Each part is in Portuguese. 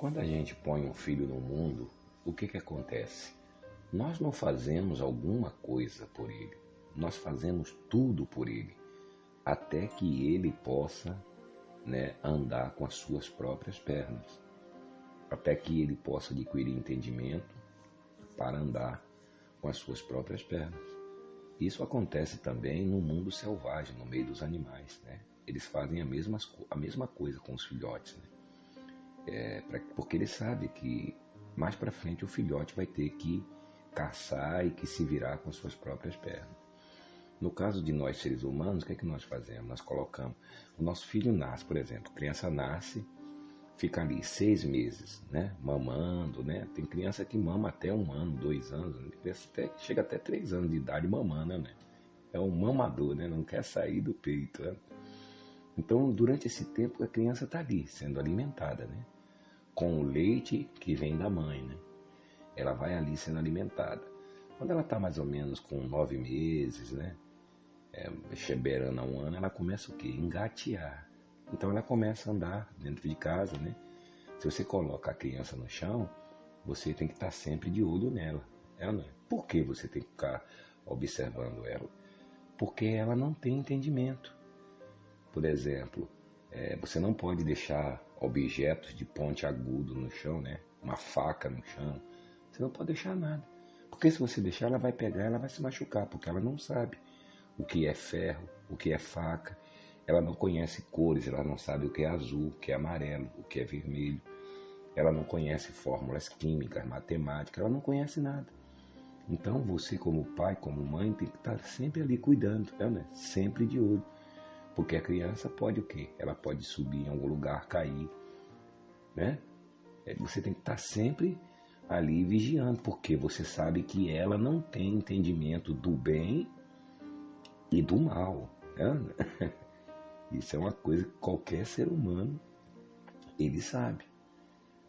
Quando a gente põe um filho no mundo, o que acontece? Nós não fazemos alguma coisa por ele, nós fazemos tudo por ele, até que ele possa, andar com as suas próprias pernas, até que ele possa adquirir entendimento para andar com as suas próprias pernas. Isso acontece também no mundo selvagem, no meio dos animais, né? Eles fazem a mesma coisa com os filhotes, né? Porque ele sabe que mais para frente o filhote vai ter que caçar e que se virar com as suas próprias pernas. No caso de nós seres humanos, o que é que nós fazemos? Nós colocamos, o nosso filho nasce, por exemplo, a criança nasce, fica ali 6 meses, né, mamando, né? Tem criança que mama até 1 ano, 2 anos, chega até 3 anos de idade mamando, né? É um mamador, né? Não quer sair do peito, né? Então, durante esse tempo, a criança está ali, sendo alimentada, né? Com o leite que vem da mãe, né? Ela vai ali sendo alimentada. Quando ela está mais ou menos com 9 meses, né? Beirando a 1 ano, ela começa o quê? Engatear. Então ela começa a andar dentro de casa, né? Se você coloca a criança no chão, você tem que estar sempre de olho nela. Não é? Por que você tem que ficar observando ela? Porque ela não tem entendimento. Por exemplo, você não pode deixar objetos de ponte agudo no chão, né? Uma faca no chão. Você não pode deixar nada. Porque se você deixar, ela vai pegar, ela vai se machucar, porque ela não sabe o que é ferro, o que é faca. Ela não conhece cores, ela não sabe o que é azul, o que é amarelo, o que é vermelho. Ela não conhece fórmulas químicas, matemáticas, ela não conhece nada. Então você, como pai, como mãe, tem que estar sempre ali cuidando, né? Sempre de olho. Porque a criança pode o quê? Ela pode subir em algum lugar, cair, né? Você tem que estar sempre ali vigiando, porque você sabe que ela não tem entendimento do bem e do mal, né? Isso é uma coisa que qualquer ser humano, ele sabe,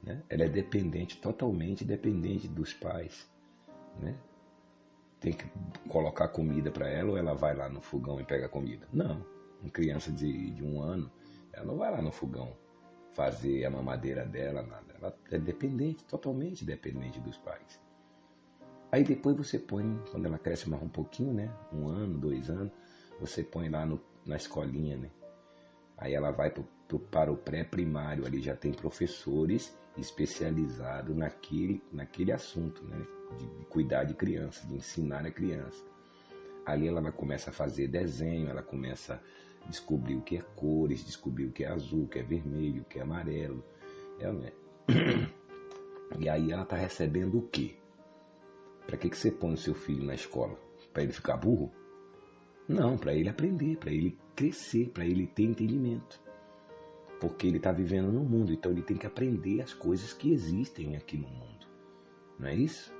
né? Ela é dependente, totalmente dependente dos pais, né? Tem que colocar comida para ela ou ela vai lá no fogão e pega comida? Não. Uma criança de 1 ano, ela não vai lá no fogão fazer a mamadeira dela, nada. Ela é dependente, totalmente dependente dos pais. Aí depois você põe, quando ela cresce mais um pouquinho, né? 1 ano, 2 anos, você põe lá na escolinha, né? Aí ela vai para o pré-primário, ali já tem professores especializados naquele assunto, né? De cuidar de criança, de ensinar a criança. Ali ela começa a fazer desenho, ela começa a descobrir o que é cores, descobrir o que é azul, o que é vermelho, o que é amarelo. Né? E aí ela está recebendo o quê? Para que você põe o seu filho na escola? Para ele ficar burro? Não, para ele aprender, para ele crescer, para ele ter entendimento. Porque ele está vivendo no mundo, então ele tem que aprender as coisas que existem aqui no mundo. Não é isso?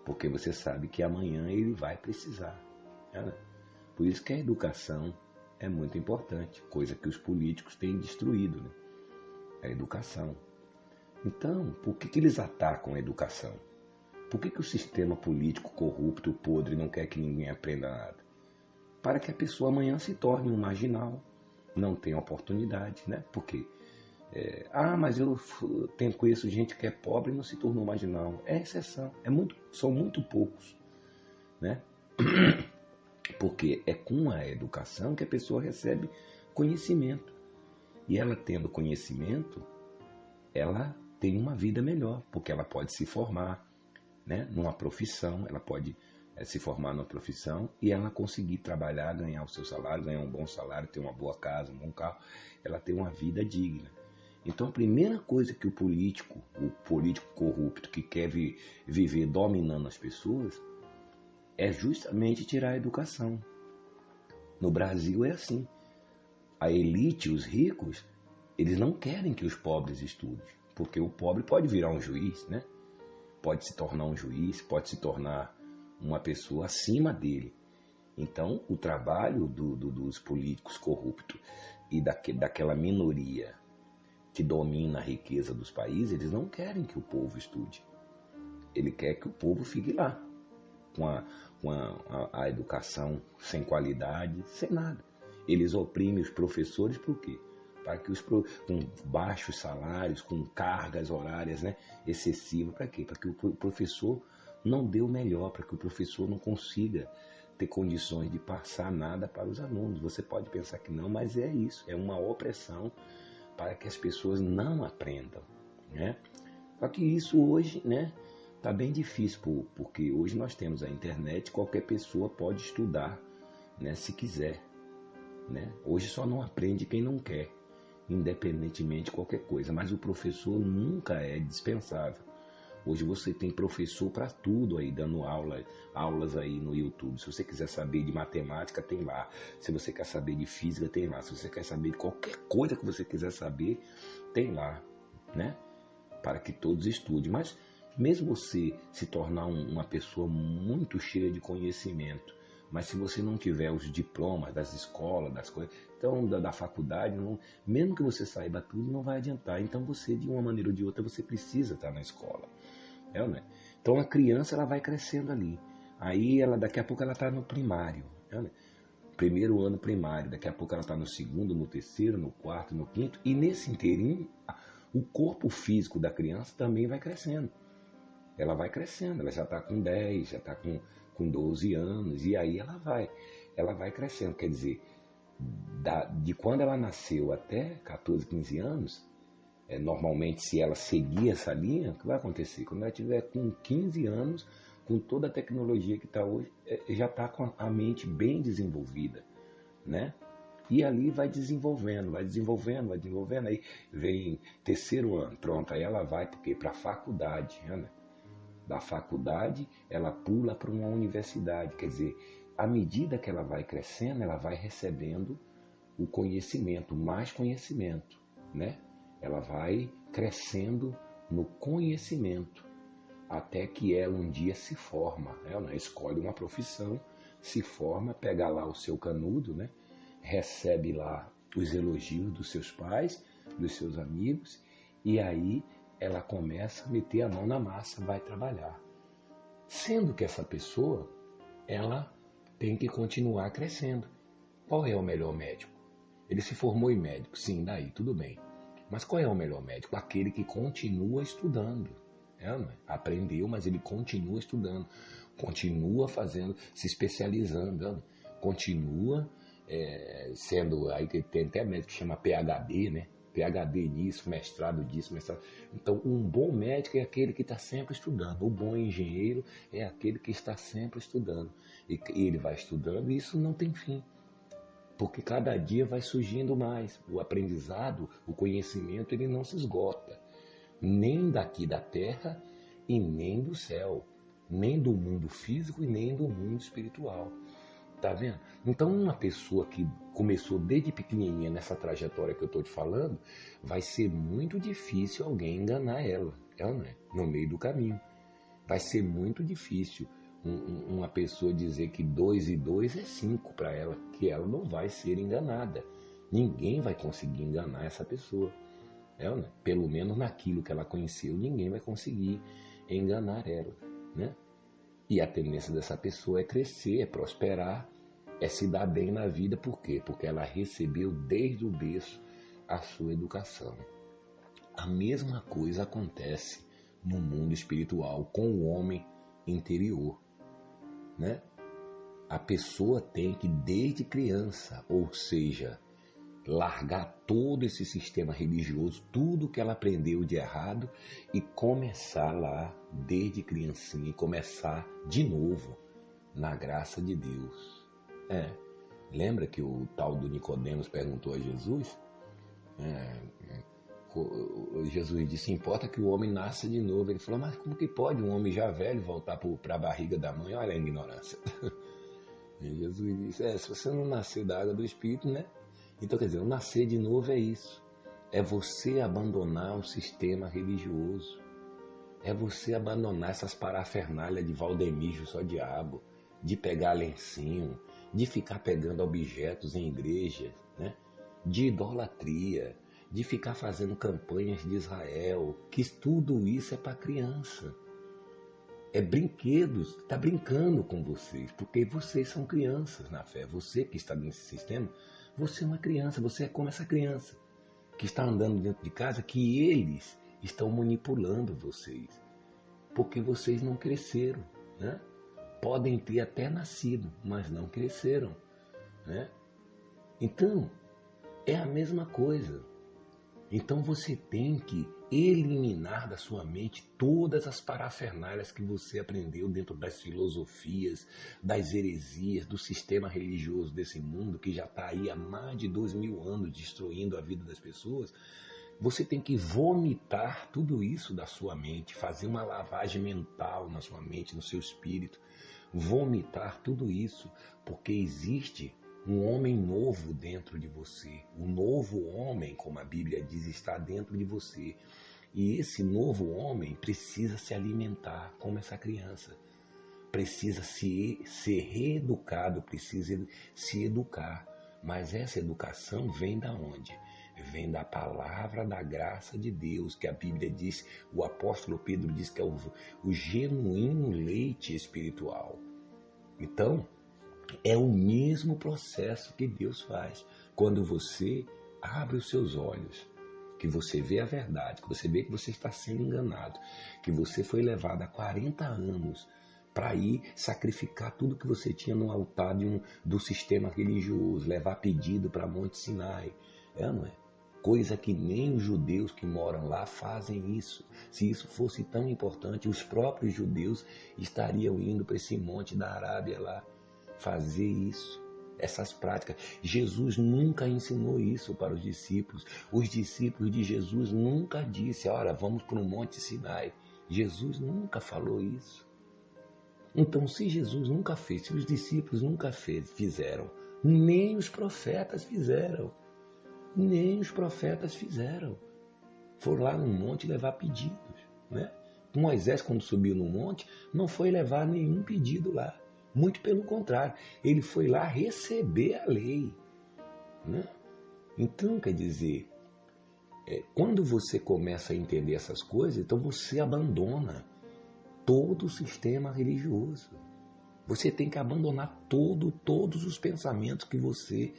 Porque você sabe que amanhã ele vai precisar. Né? Por isso que a educação é muito importante, coisa que os políticos têm destruído, né? A educação. Então, por que eles atacam a educação? Por que o sistema político corrupto, podre, não quer que ninguém aprenda nada? Para que a pessoa amanhã se torne um marginal, não tenha oportunidade, né? Porque, mas eu conheço gente que é pobre e não se tornou marginal. É exceção, são muito poucos, né? Porque é com a educação que a pessoa recebe conhecimento. E ela tendo conhecimento, ela tem uma vida melhor, porque ela pode se formar, né, numa profissão, ela pode se formar numa profissão e ela conseguir trabalhar, ganhar o seu salário, ganhar um bom salário, ter uma boa casa, um bom carro, ela tem uma vida digna. Então a primeira coisa que o político corrupto que quer viver dominando as pessoas, é justamente tirar a educação. No Brasil é assim. A elite, os ricos, eles não querem que os pobres estudem, porque o pobre pode virar um juiz, né? Pode se tornar um juiz, pode se tornar uma pessoa acima dele. Então, o trabalho dos políticos corruptos e daquela minoria que domina a riqueza dos países, eles não querem que o povo estude. Ele quer que o povo fique lá, com a educação sem qualidade, sem nada. Eles oprimem os professores por quê? para que com baixos salários, com cargas horárias, né, excessivas, para quê? Para que o professor não dê o melhor, para que o professor não consiga ter condições de passar nada para os alunos. Você pode pensar que não, mas é isso, é uma opressão para que as pessoas não aprendam, né? Só que isso hoje, né, tá bem difícil, porque hoje nós temos a internet, qualquer pessoa pode estudar, né, se quiser, né? Hoje só não aprende quem não quer, independentemente de qualquer coisa, mas o professor nunca é dispensável. Hoje você tem professor para tudo aí, dando aulas aí no YouTube. Se você quiser saber de matemática, tem lá. Se você quer saber de física, tem lá. Se você quer saber de qualquer coisa que você quiser saber, tem lá, né? Para que todos estudem. Mas mesmo você se tornar uma pessoa muito cheia de conhecimento, mas se você não tiver os diplomas das escolas, das coisas, então da faculdade, mesmo que você saiba tudo, não vai adiantar. Então você, de uma maneira ou de outra, você precisa estar na escola. Né? Então a criança ela vai crescendo ali. Aí daqui a pouco ela está no primário. Né? Primeiro ano primário, daqui a pouco ela está no segundo, no terceiro, no quarto, no quinto. E nesse inteirinho, o corpo físico da criança também vai crescendo. Ela vai crescendo, ela já está com 10, já está com 12 anos, e aí ela vai crescendo. Quer dizer, de quando ela nasceu até 14, 15 anos, normalmente se ela seguir essa linha, o que vai acontecer? Quando ela tiver com 15 anos, com toda a tecnologia que está hoje, já está com a mente bem desenvolvida, né? E ali vai desenvolvendo, aí vem terceiro ano, pronto, aí ela vai para a faculdade, né? Da faculdade, ela pula para uma universidade. Quer dizer, à medida que ela vai crescendo, ela vai recebendo o conhecimento, mais conhecimento, né? Ela vai crescendo no conhecimento, até que ela um dia se forma. Ela escolhe uma profissão, se forma, pega lá o seu canudo, né? Recebe lá os elogios dos seus pais, dos seus amigos, e aí ela começa a meter a mão na massa, vai trabalhar. Sendo que essa pessoa, ela tem que continuar crescendo. Qual é o melhor médico? Ele se formou em médico, sim, daí tudo bem. Mas qual é o melhor médico? Aquele que continua estudando. Aprendeu, mas ele continua estudando, continua fazendo, se especializando, continua sendo, aí tem até médico que chama PhD, né? PhD nisso, mestrado disso, mestrado. Então, um bom médico é aquele que está sempre estudando. O bom engenheiro é aquele que está sempre estudando. E ele vai estudando e isso não tem fim. Porque cada dia vai surgindo mais. O aprendizado, o conhecimento, ele não se esgota. Nem daqui da terra e nem do céu. Nem do mundo físico e nem do mundo espiritual. Tá vendo? Então, uma pessoa que começou desde pequenininha nessa trajetória que eu estou te falando, vai ser muito difícil alguém enganar ela, né? No meio do caminho. Vai ser muito difícil uma pessoa dizer que 2 e 2 é 5 para ela, que ela não vai ser enganada. Ninguém vai conseguir enganar essa pessoa. Né? Pelo menos naquilo que ela conheceu, ninguém vai conseguir enganar ela, né? E a tendência dessa pessoa é crescer, é prosperar, é se dar bem na vida. Por quê? Porque ela recebeu desde o berço a sua educação. A mesma coisa acontece no mundo espiritual com o homem interior, né? A pessoa tem que, desde criança, ou seja, largar todo esse sistema religioso, tudo que ela aprendeu de errado e começar lá desde criancinha e começar de novo na graça de Deus. Lembra que o tal do Nicodemos perguntou a Jesus? Jesus disse, importa que o homem nasça de novo. Ele falou, mas como que pode um homem já velho voltar para a barriga da mãe? Olha a ignorância. E Jesus disse, se você não nascer da água do Espírito, né? Então, quer dizer, o nascer de novo é isso. É você abandonar o sistema religioso. É você abandonar essas parafernálias de Valdemiro, só diabo, de pegar lencinho, de ficar pegando objetos em igrejas, né? De idolatria, de ficar fazendo campanhas de Israel, que tudo isso é para criança. É brinquedos, está brincando com vocês, porque vocês são crianças na fé. Você que está nesse sistema, você é uma criança, você é como essa criança. que está andando dentro de casa, que eles estão manipulando vocês, porque vocês não cresceram, né? Podem ter até nascido, mas não cresceram, né? Então, é a mesma coisa. Então você tem que eliminar da sua mente todas as parafernálias que você aprendeu dentro das filosofias, das heresias, do sistema religioso desse mundo que já está aí há mais de 2000 anos destruindo a vida das pessoas. Você tem que vomitar tudo isso da sua mente, fazer uma lavagem mental na sua mente, no seu espírito, vomitar tudo isso, porque existe um homem novo dentro de você. O novo homem, como a Bíblia diz, está dentro de você. E esse novo homem precisa se alimentar como essa criança. Precisa ser reeducado, precisa se educar. Mas essa educação vem da onde? Vem da palavra da graça de Deus, que a Bíblia diz, o apóstolo Pedro diz que é o genuíno leite espiritual. Então, é o mesmo processo que Deus faz quando você abre os seus olhos, que você vê a verdade, que você vê que você está sendo enganado, que você foi levado há 40 anos para ir sacrificar tudo que você tinha no altar do sistema religioso, levar pedido para Monte Sinai. Não é? Coisa que nem os judeus que moram lá fazem isso. Se isso fosse tão importante, os próprios judeus estariam indo para esse monte da Arábia lá fazer isso, essas práticas. Jesus nunca ensinou isso para os discípulos. Os discípulos de Jesus nunca disse, olha, vamos para o Monte Sinai. Jesus nunca falou isso. Então, se Jesus nunca fez, se os discípulos nunca fizeram, nem os profetas fizeram. Nem os profetas fizeram. Foram lá no monte levar pedidos, né? Moisés, quando subiu no monte, não foi levar nenhum pedido lá. Muito pelo contrário, ele foi lá receber a lei, né? Então, quer dizer, quando você começa a entender essas coisas, então você abandona todo o sistema religioso. Você tem que abandonar todos os pensamentos que você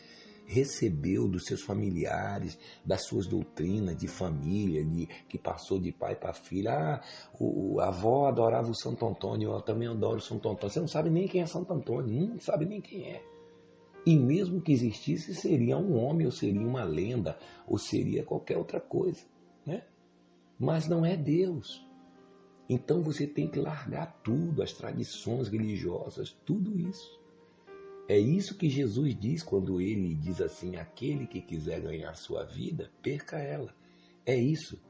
recebeu dos seus familiares, das suas doutrinas de família, que passou de pai para filha. A avó adorava o Santo Antônio, eu também adoro o Santo Antônio. Você não sabe nem quem é Santo Antônio, não sabe nem quem é. E mesmo que existisse, seria um homem, ou seria uma lenda, ou seria qualquer outra coisa, né? Mas não é Deus. Então você tem que largar tudo, as tradições religiosas, tudo isso. É isso que Jesus diz quando ele diz assim, aquele que quiser ganhar sua vida, perca ela. É isso.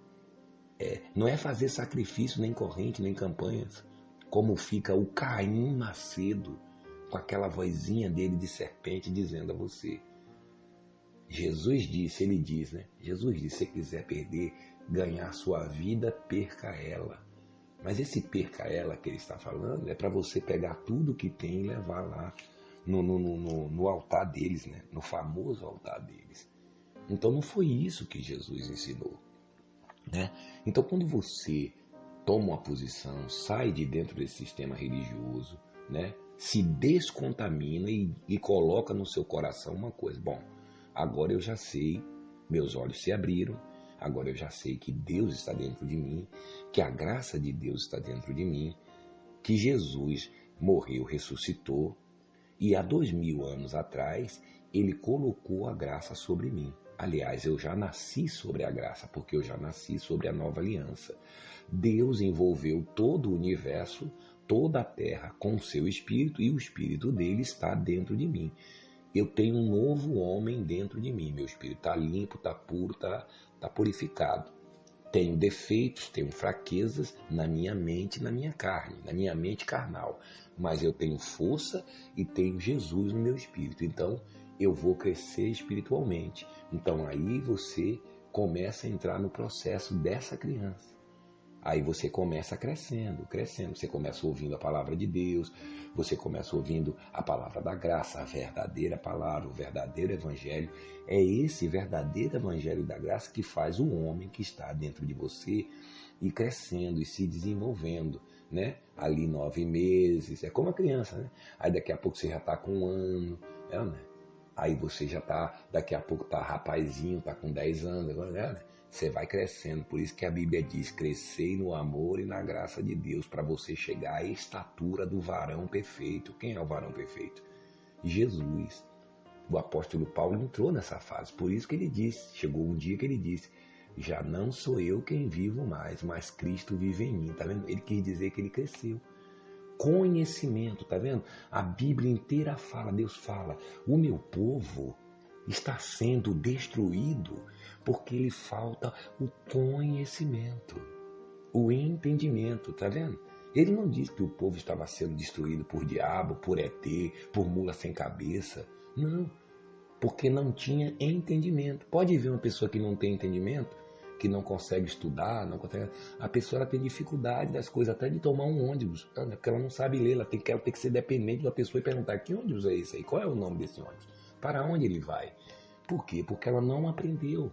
Não é fazer sacrifício, nem corrente, nem campanhas, como fica o Caim Macedo, com aquela vozinha dele de serpente dizendo a você. Jesus disse, ele diz, né? Jesus disse, se quiser ganhar sua vida, perca ela. Mas esse perca ela que ele está falando é para você pegar tudo que tem e levar lá no altar deles, né? No famoso altar deles. Então não foi isso que Jesus ensinou, né? Então quando você toma uma posição, sai de dentro desse sistema religioso, né? Se descontamina e coloca no seu coração uma coisa, bom, agora eu já sei, meus olhos se abriram, agora eu já sei que Deus está dentro de mim, que a graça de Deus está dentro de mim, que Jesus morreu, ressuscitou, e há 2000 anos atrás, ele colocou a graça sobre mim. Aliás, eu já nasci sobre a graça, porque eu já nasci sobre a nova aliança. Deus envolveu todo o universo, toda a terra com o seu espírito, e o espírito dele está dentro de mim. Eu tenho um novo homem dentro de mim. Meu espírito está limpo, está puro, está purificado. Tenho defeitos, tenho fraquezas na minha mente, na minha carne, na minha mente carnal. Mas eu tenho força e tenho Jesus no meu espírito. Então, eu vou crescer espiritualmente. Então, aí você começa a entrar no processo dessa criança. Aí você começa crescendo. Você começa ouvindo a palavra de Deus, você começa ouvindo a palavra da graça, a verdadeira palavra, o verdadeiro evangelho. É esse verdadeiro evangelho da graça que faz o homem que está dentro de você ir crescendo e se desenvolvendo, né? Ali 9 meses, é como a criança, né? Aí daqui a pouco você já está com 1 ano, né? Aí você já tá, daqui a pouco tá rapazinho, tá com 10 anos, agora, né? Você vai crescendo. Por isso que a Bíblia diz: crescei no amor e na graça de Deus, para você chegar à estatura do varão perfeito. Quem é o varão perfeito? Jesus. O apóstolo Paulo entrou nessa fase. Por isso que ele disse, chegou um dia que ele disse: já não sou eu quem vivo mais, mas Cristo vive em mim. Tá vendo? Ele quis dizer que ele cresceu. Conhecimento, tá vendo? A Bíblia inteira fala, Deus fala: o meu povo está sendo destruído porque lhe falta o conhecimento, o entendimento, tá vendo? Ele não diz que o povo estava sendo destruído por diabo, por ET, por mula sem cabeça. Não, porque não tinha entendimento. Pode ver uma pessoa que não tem entendimento, que não consegue estudar, não consegue... a pessoa ela tem dificuldade das coisas, até de tomar um ônibus, porque ela não sabe ler, ela tem que ser dependente da pessoa e perguntar: que ônibus é esse aí? Qual é o nome desse ônibus? Para onde ele vai? Por quê? Porque ela não aprendeu,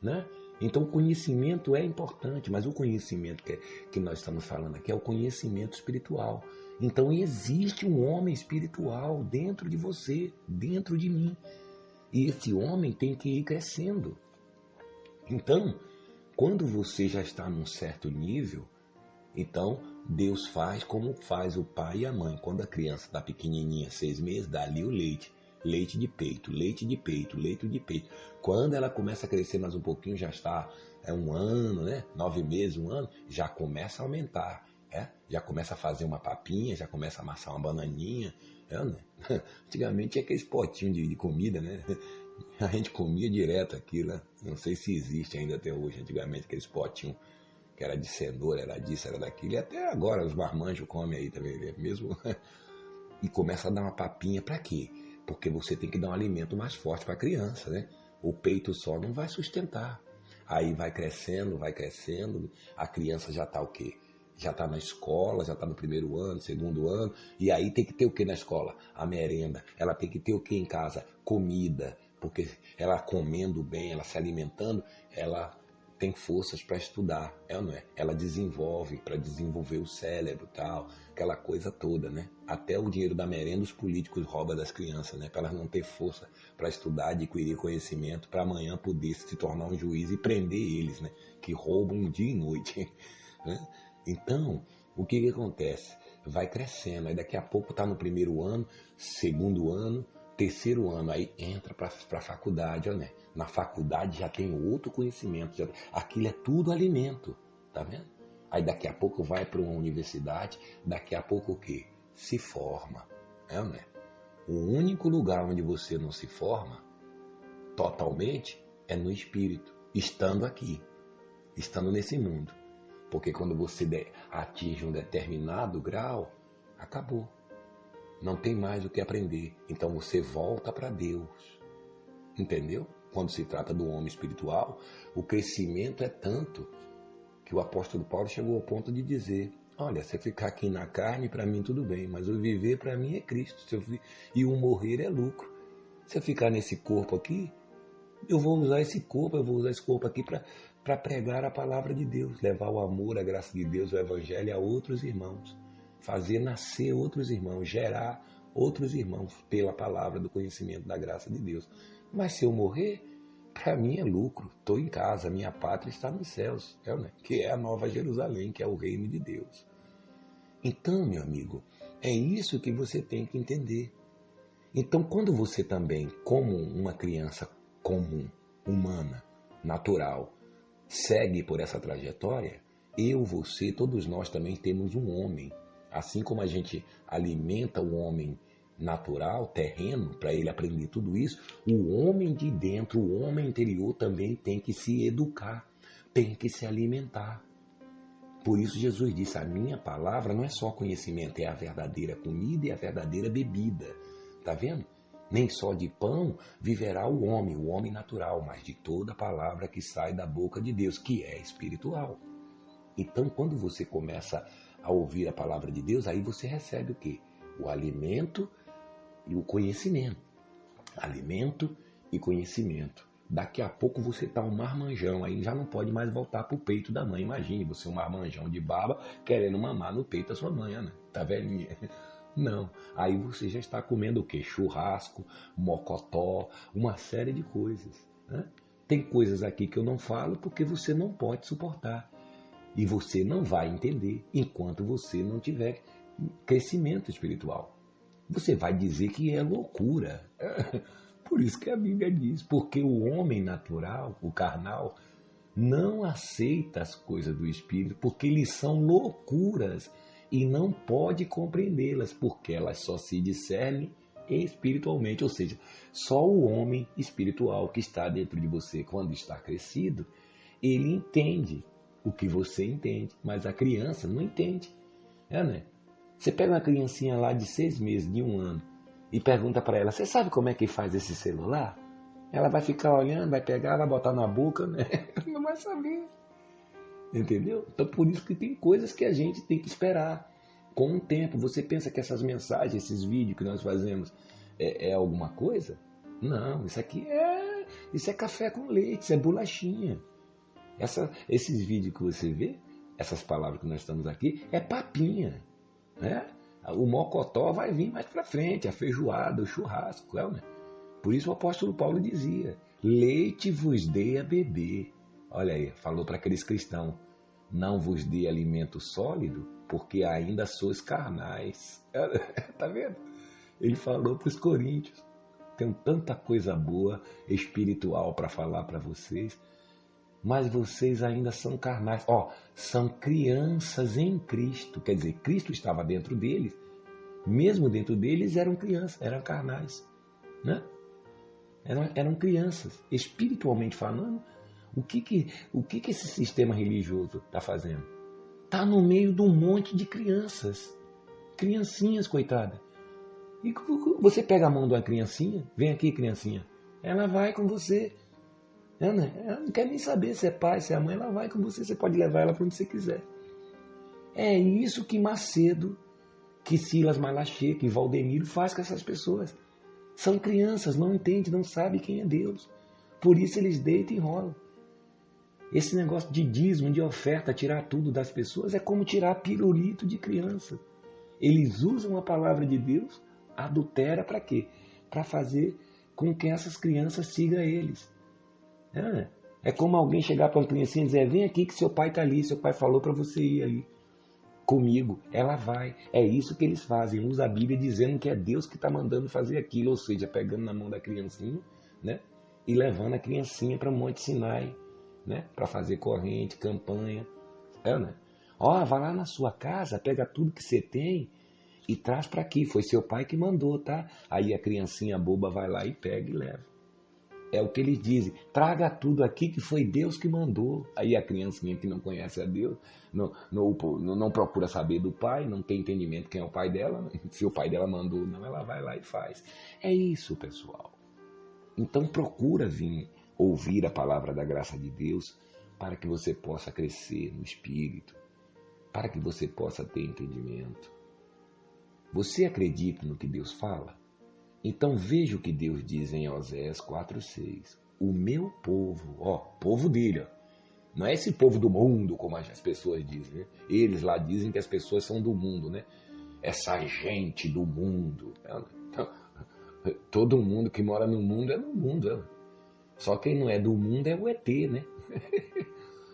né? Então o conhecimento é importante, mas o conhecimento que nós estamos falando aqui é o conhecimento espiritual. Então existe um homem espiritual dentro de você, dentro de mim. E esse homem tem que ir crescendo. Então, quando você já está num certo nível, então Deus faz como faz o pai e a mãe. Quando a criança está pequenininha, 6 meses, dá ali o leite. Leite de peito, leite de peito, leite de peito. Quando ela começa a crescer mais um pouquinho, já está 1 ano, né? 9 meses, 1 ano, já começa a aumentar. Já começa a fazer uma papinha, já começa a amassar uma bananinha. Né? Antigamente tinha aqueles potinhos de comida, né? A gente comia direto aquilo, né? Não sei se existe ainda até hoje. Antigamente aqueles potinhos que era de cenoura, era disso, era daquilo. E até agora os marmanjos comem aí também, mesmo. E começa a dar uma papinha. Para quê? Porque você tem que dar um alimento mais forte para a criança, né? O peito só não vai sustentar. Aí vai crescendo, a criança já está o quê? Já está na escola, já está no 1º ano, 2º ano, e aí tem que ter o que na escola? A merenda. Ela tem que ter o que em casa? Comida, porque ela comendo bem, ela se alimentando, ela tem forças para estudar, não é? Ela desenvolve, para desenvolver o cérebro e tal, aquela coisa toda, né? Até o dinheiro da merenda os políticos roubam das crianças, né? Para elas não ter força para estudar, adquirir conhecimento, para amanhã poder se tornar um juiz e prender eles, né? Que roubam dia e noite, né? Então, o que acontece? Vai crescendo, aí daqui a pouco está no 1º ano, 2º ano, 3º ano, aí entra para a faculdade, né? Na faculdade já tem outro conhecimento, aquilo é tudo alimento, tá vendo? Aí daqui a pouco vai para uma universidade, daqui a pouco o quê? Se forma, né? O único lugar onde você não se forma totalmente é no espírito, estando aqui, estando nesse mundo. Porque quando você atinge um determinado grau, acabou. Não tem mais o que aprender. Então você volta para Deus. Entendeu? Quando se trata do homem espiritual, o crescimento é tanto que o apóstolo Paulo chegou ao ponto de dizer: olha, se eu ficar aqui na carne, para mim tudo bem, mas o viver para mim é Cristo. E o morrer é lucro. Se eu ficar nesse corpo aqui, eu vou usar esse corpo aqui para pregar a palavra de Deus, levar o amor, a graça de Deus, o evangelho a outros irmãos, fazer nascer outros irmãos, gerar outros irmãos pela palavra do conhecimento da graça de Deus. Mas se eu morrer, para mim é lucro. Estou em casa, minha pátria está nos céus, né? Que é a Nova Jerusalém, que é o reino de Deus. Então, meu amigo, é isso que você tem que entender. Então, quando você também, como uma criança comum, humana, natural, segue por essa trajetória, eu, você, todos nós também temos um homem. Assim como a gente alimenta o homem natural, terreno, para ele aprender tudo isso, o homem de dentro, o homem interior também tem que se educar, tem que se alimentar. Por isso Jesus disse: a minha palavra não é só conhecimento, é a verdadeira comida e a verdadeira bebida. Tá vendo? Nem só de pão viverá o homem natural, mas de toda palavra que sai da boca de Deus, que é espiritual. Então, quando você começa a ouvir a palavra de Deus, aí você recebe o quê? O alimento e o conhecimento. Alimento e conhecimento. Daqui a pouco você está um marmanjão, aí já não pode mais voltar para o peito da mãe. Imagine você um marmanjão de barba querendo mamar no peito da sua mãe, né? Tá velhinha. Não. Aí você já está comendo o quê? Churrasco, mocotó, uma série de coisas, né? Tem coisas aqui que eu não falo porque você não pode suportar. E você não vai entender enquanto você não tiver crescimento espiritual. Você vai dizer que é loucura. Por isso que a Bíblia diz, porque o homem natural, o carnal, não aceita as coisas do Espírito porque eles são loucuras e não pode compreendê-las porque elas só se discernem espiritualmente, ou seja, só o homem espiritual que está dentro de você quando está crescido, ele entende o que você entende, mas a criança não entende. Né? Você pega uma criancinha lá de 6 meses, de 1 ano, e pergunta para ela, você sabe como é que faz esse celular? Ela vai ficar olhando, vai pegar, vai botar na boca, né? Não vai saber. Entendeu? Então por isso que tem coisas que a gente tem que esperar. Com o tempo, você pensa que essas mensagens, esses vídeos que nós fazemos é alguma coisa? Não, isso é café com leite, isso é bolachinha. Esses vídeos que você vê, essas palavras que nós estamos aqui, é papinha. Né? O mocotó vai vir mais para frente, a feijoada, o churrasco. Né? Por isso o apóstolo Paulo dizia, leite vos dei a beber. Olha aí, falou para aqueles cristãos, não vos dê alimento sólido, porque ainda sois carnais. Tá vendo? Ele falou para os coríntios. Tenho tanta coisa boa, espiritual para falar para vocês, mas vocês ainda são carnais. São crianças em Cristo. Quer dizer, Cristo estava dentro deles. Mesmo dentro deles eram crianças, eram carnais. Né? Eram crianças. Espiritualmente falando, o que esse sistema religioso está fazendo? Está no meio de um monte de crianças. Criancinhas, coitada. E você pega a mão de uma criancinha, vem aqui, criancinha. Ela vai com você. Ela não quer nem saber se é pai, se é mãe, ela vai com você, você pode levar ela para onde você quiser. É isso que Macedo, que Silas Malaché, que Valdemiro faz com essas pessoas. São crianças, não entendem, não sabem quem é Deus. Por isso eles deitam e enrolam. Esse negócio de dízimo, de oferta, tirar tudo das pessoas, é como tirar pirulito de criança. Eles usam a palavra de Deus, adultera para quê? Para fazer com que essas crianças sigam eles. É como alguém chegar para uma criancinha e dizer, vem aqui que seu pai está ali, seu pai falou para você ir ali comigo. Ela vai. É isso que eles fazem. Usa a Bíblia dizendo que é Deus que está mandando fazer aquilo, ou seja, pegando na mão da criancinha, né? E levando a criancinha para Monte Sinai, né? Para fazer corrente, campanha. Né? Vai lá na sua casa, pega tudo que você tem e traz para aqui. Foi seu pai que mandou, tá? Aí a criancinha boba vai lá e pega e leva. É o que eles dizem, traga tudo aqui que foi Deus que mandou. Aí a criancinha que não conhece a Deus, não procura saber do pai, não tem entendimento quem é o pai dela. Se o pai dela mandou, não, ela vai lá e faz. É isso, pessoal. Então procura vir ouvir a palavra da graça de Deus para que você possa crescer no espírito, para que você possa ter entendimento. Você acredita no que Deus fala? Então veja o que Deus diz em Oséias 4,6. O meu povo, povo dele, não é esse povo do mundo, como as pessoas dizem, né? Eles lá dizem que as pessoas são do mundo, né? Essa gente do mundo. Então, todo mundo que mora no mundo é do mundo. Só quem não é do mundo é o ET, né?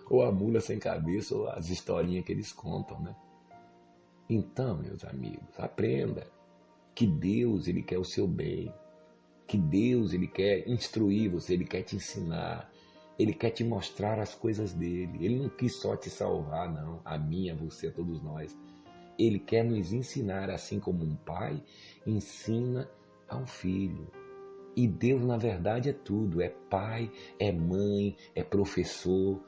Ou a mula sem cabeça, ou as historinhas que eles contam, né? Então, meus amigos, aprenda que Deus, Ele quer o seu bem, que Deus, Ele quer instruir você, Ele quer te ensinar, Ele quer te mostrar as coisas dEle. Ele não quis só te salvar, não, a mim, a você, a todos nós. Ele quer nos ensinar, assim como um pai ensina a um filho. E Deus, na verdade, é tudo, é pai, é mãe, é professor,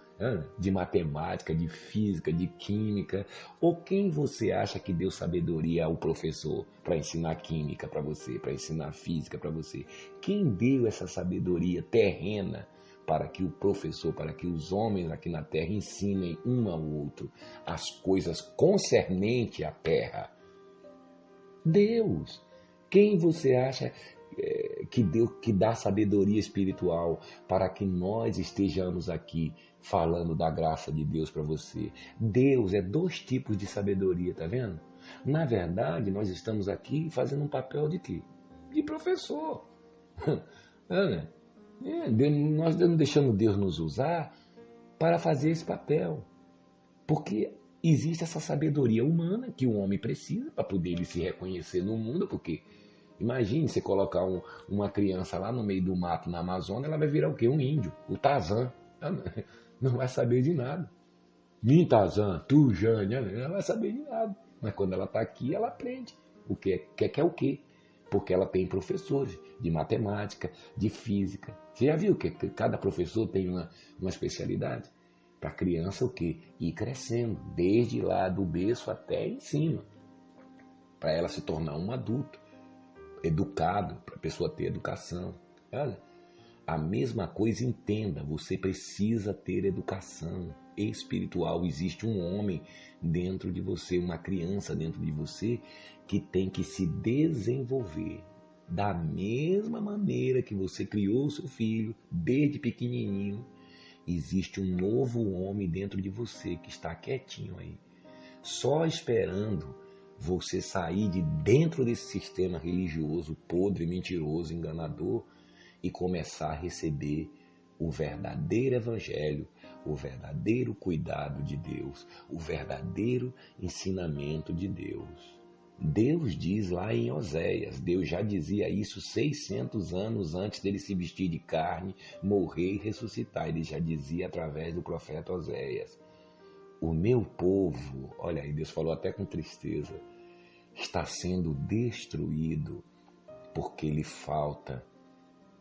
de matemática, de física, de química. Ou quem você acha que deu sabedoria ao professor para ensinar química para você, para ensinar física para você? Quem deu essa sabedoria terrena para que o professor, para que os homens aqui na terra ensinem um ao outro as coisas concernentes à terra? Deus. Quem você acha que dá sabedoria espiritual para que nós estejamos aqui falando da graça de Deus para você. Deus é dois tipos de sabedoria, tá vendo? Na verdade, nós estamos aqui fazendo um papel de quê? De professor. Nós estamos deixando Deus nos usar para fazer esse papel. Porque existe essa sabedoria humana que o homem precisa para poder ele se reconhecer no mundo, porque imagine você colocar uma criança lá no meio do mato na Amazônia, ela vai virar o quê? Um índio, o Tarzan. Ela não vai saber de nada. Mim, Tarzan, tu, Jane, ela não vai saber de nada. Mas quando ela está aqui, ela aprende. O que é o quê? Porque ela tem professores de matemática, de física. Você já viu que cada professor tem uma especialidade? Para a criança o quê? Ir crescendo, desde lá do berço até em cima. Para ela se tornar um adulto, educado, para a pessoa ter educação. Olha, a mesma coisa, entenda, você precisa ter educação espiritual. Existe um homem dentro de você, uma criança dentro de você que tem que se desenvolver da mesma maneira que você criou o seu filho desde pequenininho. Existe um novo homem dentro de você que está quietinho aí, só esperando você sair de dentro desse sistema religioso podre, mentiroso, enganador e começar a receber o verdadeiro evangelho, o verdadeiro cuidado de Deus, o verdadeiro ensinamento de Deus. Deus diz lá em Oséias, Deus já dizia isso 600 anos antes dele se vestir de carne, morrer e ressuscitar. Ele já dizia através do profeta Oséias: o meu povo, olha aí, Deus falou até com tristeza, está sendo destruído porque lhe falta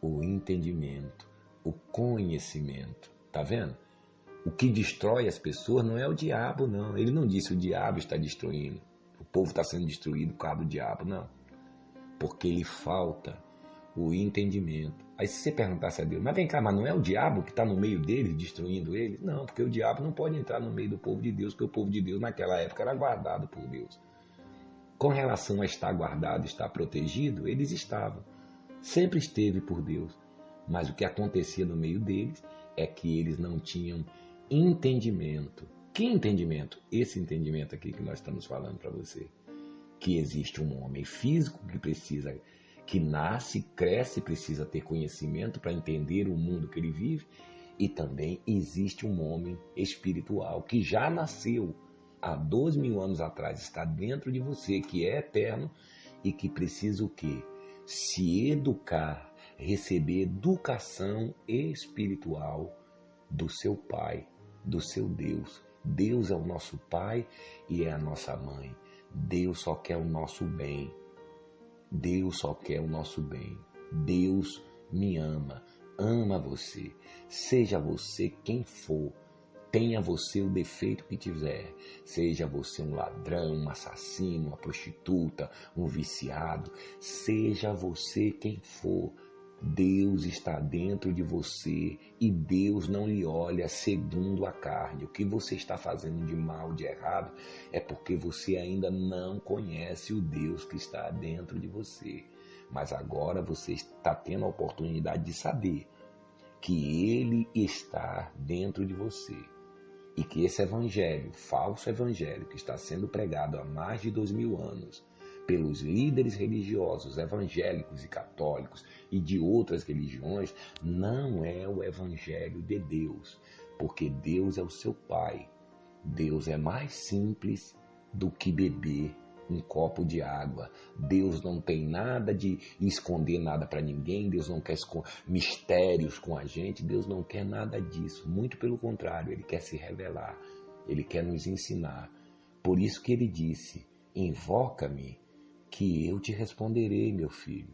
o entendimento, o conhecimento. Tá vendo? O que destrói as pessoas não é o diabo, não. Ele não disse o diabo está destruindo. O povo está sendo destruído por causa do diabo, não. Porque lhe falta o entendimento. Aí se você perguntasse a Deus, mas vem cá, mas não é o diabo que está no meio deles, destruindo eles? Não, porque o diabo não pode entrar no meio do povo de Deus, porque o povo de Deus naquela época era guardado por Deus. Com relação a estar guardado, estar protegido, eles estavam. Sempre esteve por Deus. Mas o que acontecia no meio deles é que eles não tinham entendimento. Que entendimento? Esse entendimento aqui que nós estamos falando para você. Que existe um homem físico que nasce, cresce, precisa ter conhecimento para entender o mundo que ele vive. E também existe um homem espiritual que já nasceu há 2.000 anos atrás, está dentro de você, que é eterno e que precisa o quê? Se educar, receber educação espiritual do seu Pai, do seu Deus. Deus é o nosso Pai e é a nossa mãe. Deus só quer o nosso bem. Deus só quer o nosso bem. Deus me ama, ama você. Seja você quem for, tenha você o defeito que tiver. Seja você um ladrão, um assassino, uma prostituta, um viciado. Seja você quem for. Deus está dentro de você e Deus não lhe olha segundo a carne. O que você está fazendo de mal, de errado, é porque você ainda não conhece o Deus que está dentro de você. Mas agora você está tendo a oportunidade de saber que Ele está dentro de você. E que esse evangelho, falso evangelho, que está sendo pregado há mais de 2.000 anos, pelos líderes religiosos, evangélicos e católicos e de outras religiões, não é o evangelho de Deus, porque Deus é o seu Pai. Deus é mais simples do que beber um copo de água. Deus não tem nada de esconder nada para ninguém, Deus não quer mistérios com a gente, Deus não quer nada disso, muito pelo contrário, Ele quer se revelar, Ele quer nos ensinar. Por isso que Ele disse: invoca-me, que eu te responderei, meu filho.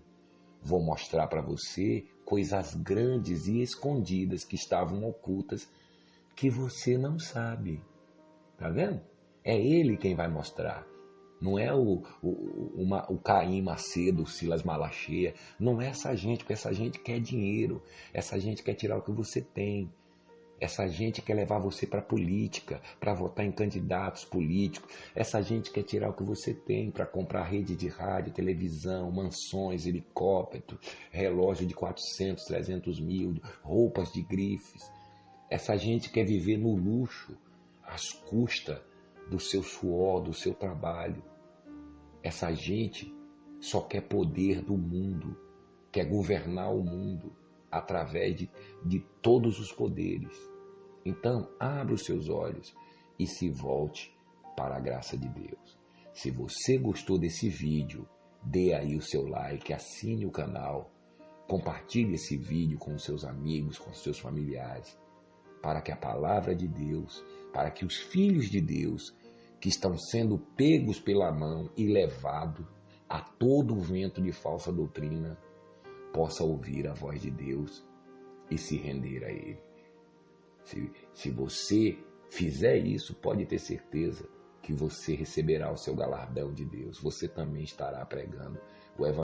Vou mostrar para você coisas grandes e escondidas que estavam ocultas, que você não sabe. Tá vendo? É Ele quem vai mostrar. Não é o Caim Macedo, o Silas Malacheia. Não é essa gente, porque essa gente quer dinheiro. Essa gente quer tirar o que você tem. Essa gente quer levar você para a política, para votar em candidatos políticos. Essa gente quer tirar o que você tem para comprar rede de rádio, televisão, mansões, helicóptero, relógio de 400, 300 mil, roupas de grifes. Essa gente quer viver no luxo, às custas do seu suor, do seu trabalho. Essa gente só quer poder do mundo, quer governar o mundo através de todos os poderes. Então, abra os seus olhos e se volte para a graça de Deus. Se você gostou desse vídeo, dê aí o seu like, assine o canal, compartilhe esse vídeo com os seus amigos, com os seus familiares, para que a palavra de Deus, para que os filhos de Deus, que estão sendo pegos pela mão e levados a todo o vento de falsa doutrina, possa ouvir a voz de Deus e se render a Ele. Se você fizer isso, pode ter certeza que você receberá o seu galardão de Deus. Você também estará pregando o Evangelho.